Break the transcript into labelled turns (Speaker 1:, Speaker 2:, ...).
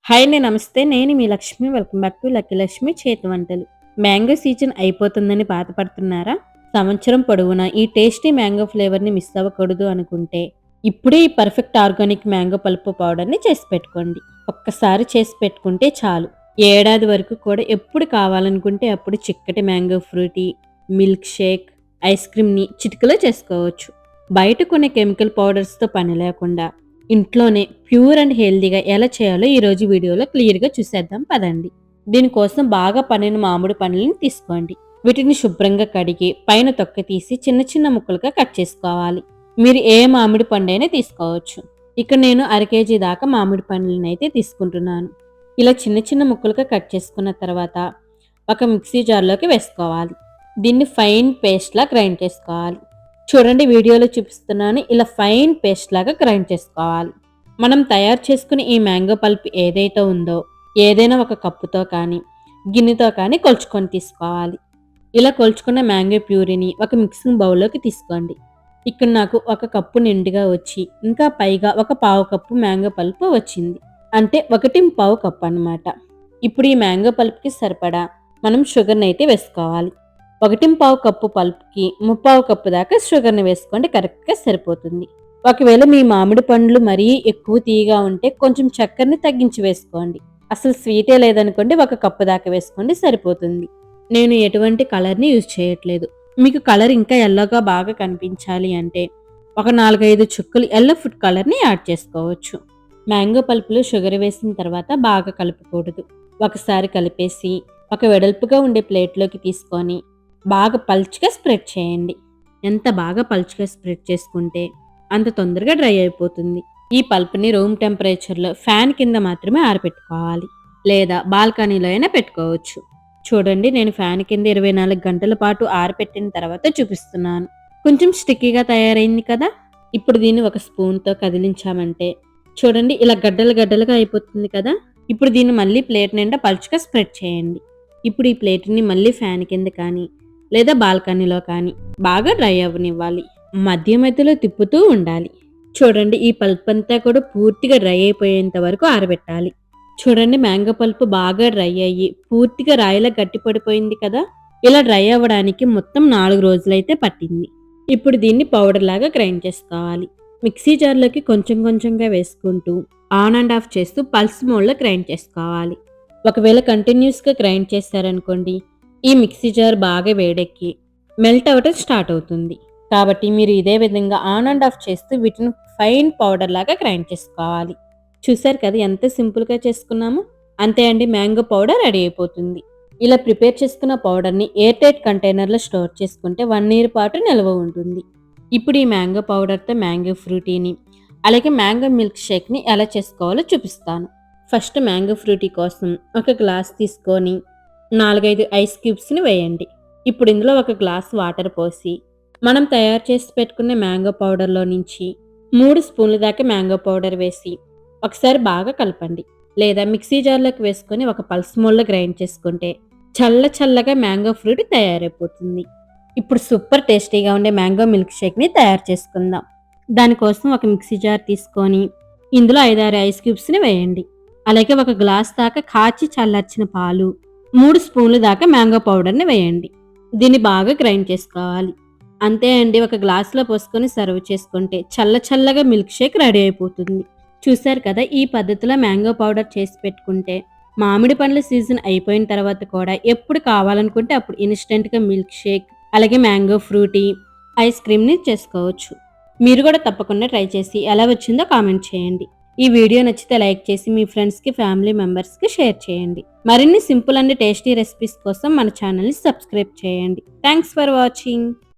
Speaker 1: Hi అండి. నమస్తే. నేను మీ Lakshmi. Welcome back to lucky Lakshmi చేతి వంటలు. మ్యాంగో సీజన్ అయిపోతుందని బాధపడుతున్నారా? సంవత్సరం పొడవునా ఈ టేస్టీ మ్యాంగో ఫ్లేవర్‌ని మిస్ అవ్వకూడదు అనుకుంటే, ఇప్పుడే ఈ పర్ఫెక్ట్ ఆర్గానిక్ మ్యాంగో పల్ప్ పౌడర్‌ని చేసి పెట్టుకోండి. ఒక్కసారి చేసి పెట్టుకుంటే చాలు. ఏడాది వరకు కూడా ఎప్పుడు కావాలనుకుంటే అప్పుడు చిక్కటి mango Frooti, milk shake, ice క్రీమ్‌ని చిటికెలో చేసుకోవచ్చు. బయట కొనే కెమికల్ పౌడర్స్‌తో పని లేకుండా ఇంట్లోనే ప్యూర్ అండ్ హెల్తీగా ఎలా చేయాలో ఈరోజు వీడియోలో క్లియర్‌గా చూసేద్దాం పదండి. దీనికోసం బాగా పండిన మామిడి పండ్లని తీసుకోండి. వీటిని శుభ్రంగా కడిగి పైన తొక్క తీసి చిన్న చిన్న ముక్కలుగా కట్ చేసుకోవాలి. మీరు ఏ మామిడి పండైనా తీసుకోవచ్చు. ఇక్కడ నేను అర కేజీ దాకా మామిడి పండ్లని అయితే తీసుకుంటున్నాను. ఇలా చిన్న చిన్న ముక్కలుగా కట్ చేసుకున్న తర్వాత ఒక మిక్సీ జార్లోకి వేసుకోవాలి. దీన్ని ఫైన్ పేస్ట్‌లా గ్రైండ్ చేసుకోవాలి. చూడండి వీడియోలో చూపిస్తున్నాను. ఇలా ఫైన్ పేస్ట్ లాగా గ్రైండ్ చేసుకోవాలి. మనం తయారు చేసుకునే ఈ మ్యాంగో పల్ప్ ఏదైతే ఉందో ఏదైనా ఒక కప్పుతో కానీ గిన్నెతో కానీ కొలుచుకొని తీసుకోవాలి. ఇలా కొలుచుకున్న మ్యాంగో ప్యూరీని ఒక మిక్సింగ్ బౌల్లోకి తీసుకోండి. ఇక్కడ నాకు ఒక కప్పు నిండుగా వచ్చి ఇంకా పైగా ఒక పావు కప్పు మ్యాంగో పల్ప్ వచ్చింది. అంటే 1 కప్పు అన్నమాట. ఇప్పుడు ఈ మ్యాంగో పల్ప్కి సరిపడా మనం షుగర్ని అయితే వేసుకోవాలి. 1 కప్పు పల్ప్‌కి 3/4 కప్పు దాకా షుగర్‌ని వేసుకోండి. కరెక్ట్‌గా సరిపోతుంది. ఒకవేళ మీ మామిడి పండ్లు మరీ ఎక్కువ తీయగా ఉంటే కొంచెం చక్కెరని తగ్గించి వేసుకోండి. అసలు స్వీటే లేదనుకోండి 1 కప్పు దాకా వేసుకోండి సరిపోతుంది. నేను ఎటువంటి కలర్‌ని యూజ్ చేయట్లేదు. మీకు కలర్ ఇంకా యెల్లోగా బాగా కనిపించాలి అంటే ఒక 4, 5 చుక్కలు యెల్లో ఫుడ్ కలర్‌ని యాడ్ చేసుకోవచ్చు. మ్యాంగో పల్ప్‌లో షుగర్ వేసిన తర్వాత బాగా కలుపుకూడదు. ఒకసారి కలిపేసి ఒక వెడల్పుగా ఉండే ప్లేట్‌లోకి తీసుకొని బాగా పల్చగా స్ప్రెడ్ చేయండి. ఎంత బాగా పల్చగా స్ప్రెడ్ చేసుకుంటే అంత తొందరగా డ్రై అయిపోతుంది. ఈ పల్ప్‌ని రూమ్ టెంపరేచర్‌లో ఫ్యాన్ కింద మాత్రమే ఆరబెట్టుకోవాలి. లేదా బాల్కనీలో అయినా పెట్టుకోవచ్చు. చూడండి నేను ఫ్యాన్ కింద 24 గంటల పాటు ఆరబెట్టిన తర్వాత చూపిస్తున్నాను. కొంచెం స్టిక్కీగా తయారైంది కదా! ఇప్పుడు దీన్ని ఒక స్పూన్‌తో కదిలించామంటే చూడండి ఇలా గడ్డలు గడ్డలుగా అయిపోతుంది కదా! ఇప్పుడు దీన్ని మళ్ళీ ప్లేట్ నిండా పల్చగా స్ప్రెడ్ చేయండి. ఇప్పుడు ఈ ప్లేట్‌ని మళ్ళీ ఫ్యాన్ కింద కానీ లేదా బాల్కనీలో కానీ బాగా డ్రై అవ్వనివ్వాలి. మధ్య మధ్యలో తిప్పుతూ ఉండాలి. చూడండి ఈ పల్ప్ అంతా కూడా పూర్తిగా డ్రై అయిపోయేంత వరకు ఆరబెట్టాలి. చూడండి మ్యాంగో పల్ప్ బాగా డ్రై అయ్యి పూర్తిగా రాయిలా గట్టిపడిపోయింది కదా! ఇలా డ్రై అవ్వడానికి మొత్తం 4 రోజులైతే పట్టింది. ఇప్పుడు దీన్ని పౌడర్ లాగా గ్రైండ్ చేసుకోవాలి. మిక్సీ జార్లోకి కొంచెం కొంచెంగా వేసుకుంటూ ఆన్ అండ్ ఆఫ్ చేస్తూ పల్స్ మోడ్లో గ్రైండ్ చేసుకోవాలి. ఒకవేళ కంటిన్యూస్‌గా గ్రైండ్ చేశారనుకోండి ఈ మిక్సీ జార్ బాగా వేడెక్కి మెల్ట్ అవ్వటం స్టార్ట్ అవుతుంది. కాబట్టి మీరు ఇదే విధంగా ఆన్ అండ్ ఆఫ్ చేస్తూ వీటిని ఫైన్ పౌడర్ లాగా గ్రైండ్ చేసుకోవాలి. చూసారు కదా ఎంత సింపుల్‌గా చేసుకున్నామో? అంతే అండి మ్యాంగో పౌడర్ రెడీ అయిపోతుంది. ఇలా ప్రిపేర్ చేసుకున్న పౌడర్‌ని ఎయిర్ టైట్ కంటైనర్‌లో స్టోర్ చేసుకుంటే 1 ఇయర్ పాటు నిల్వ ఉంటుంది. ఇప్పుడు ఈ మ్యాంగో పౌడర్‌తో మ్యాంగో ఫ్రూటీని అలాగే మ్యాంగో మిల్క్ షేక్‌ని ఎలా చేసుకోవాలో చూపిస్తాను. ఫస్ట్ మ్యాంగో ఫ్రూటీ కోసం ఒక గ్లాస్ తీసుకొని 4, 5 ఐస్ క్యూబ్స్‌ని వేయండి. ఇప్పుడు ఇందులో ఒక గ్లాస్ వాటర్ పోసి మనం తయారు చేసి పెట్టుకున్న మ్యాంగో పౌడర్‌లో నుంచి 3 స్పూన్ల దాకా మ్యాంగో పౌడర్ వేసి ఒకసారి బాగా కలపండి. లేదా మిక్సీ జార్‌లోకి వేసుకొని ఒక పల్స్ మోడ్‌లో గ్రైండ్ చేసుకుంటే చల్లగా మ్యాంగో ఫ్రూట్ తయారైపోతుంది. ఇప్పుడు సూపర్ టేస్టీగా ఉండే మ్యాంగో మిల్క్ షేక్‌ని తయారు చేసుకుందాం. దానికోసం ఒక మిక్సీ జార్ తీసుకొని ఇందులో 5, 6 ఐస్ క్యూబ్స్‌ని వేయండి. అలాగే ఒక గ్లాస్ దాకా కాచి చల్లార్చిన పాలు 3 స్పూన్ల దాకా మ్యాంగో పౌడర్‌ని వేయండి. దీన్ని బాగా గ్రైండ్ చేసుకోవాలి. అంతే అండి ఒక గ్లాస్‌లో పోసుకొని సర్వ్ చేసుకుంటే చల్లగా మిల్క్ షేక్ రెడీ అయిపోతుంది. చూసారు కదా ఈ పద్ధతిలో మ్యాంగో పౌడర్ చేసి పెట్టుకుంటే మామిడి పండ్ల సీజన్ అయిపోయిన తర్వాత కూడా ఎప్పుడు కావాలనుకుంటే అప్పుడు ఇన్‌స్టంట్‌గా మిల్క్ షేక్ అలాగే మ్యాంగో ఫ్రూటీ, ఐస్ క్రీమ్‌ని చేసుకోవచ్చు. మీరు కూడా తప్పకుండా ట్రై చేసి ఎలా వచ్చిందో కామెంట్ చేయండి. ఈ వీడియో నచ్చితే లైక్ చేసి మీ ఫ్రెండ్స్‌కి, ఫ్యామిలీ మెంబర్స్‌కి షేర్ చేయండి. మరిన్ని సింపుల్ అండ్ టేస్టీ రెసిపీస్ కోసం మన ఛానల్‌ని సబ్స్క్రైబ్ చేయండి. Thanks for watching.